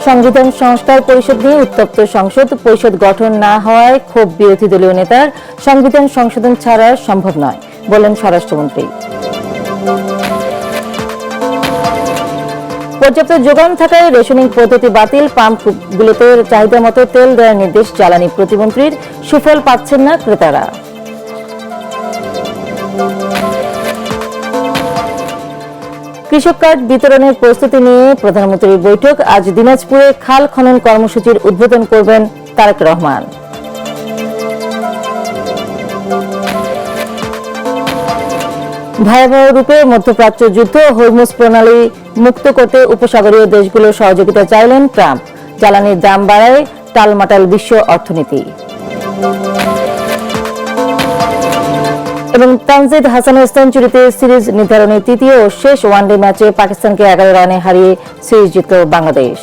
সংবিধান সংস্কার পরিষদ নিয়ে উত্তপ্ত সংসদ পরিষদ গঠন না হওয়ায় ক্ষোভ বিরোধী দলীয় নেতার। সংবিধান সংশোধন ছাড়া সম্ভব নয় বললেন স্বরাষ্ট্রমন্ত্রী। পর্যাপ্ত যোগান থাকায় রেশনিং পদ্ধতি বাতিল, পাম্পগুলোতে চাহিদা মতো তেল দেওয়ার নির্দেশ জ্বালানি প্রতিমন্ত্রীর। সুফল পাচ্ছেন না ক্রেতারা। কৃষক কার্ড বিতরণের প্রস্তুতি নিয়ে প্রধানমন্ত্রীর বৈঠক। আজ দিনাজপুরে খাল খনন কর্মসূচির উদ্বোধন করবেন তারেক রহমান। ভয়াবহ রূপে মধ্যপ্রাচ্য যুদ্ধ, হরমুজ প্রণালী মুক্ত করতে উপসাগরীয় দেশগুলোর সহযোগিতা চাইলেন ট্রাম্প। জ্বালানির দাম বাড়ায় টালমাটাল বিশ্ব অর্থনীতি। এবং তানজিদ হাসানের সেঞ্চুরিতে সিরিজ নির্ধারণের তৃতীয় ও শেষ ওয়ানডে ম্যাচে পাকিস্তানকে 11 রানে হারিয়ে সিরিজ জিতল বাংলাদেশ।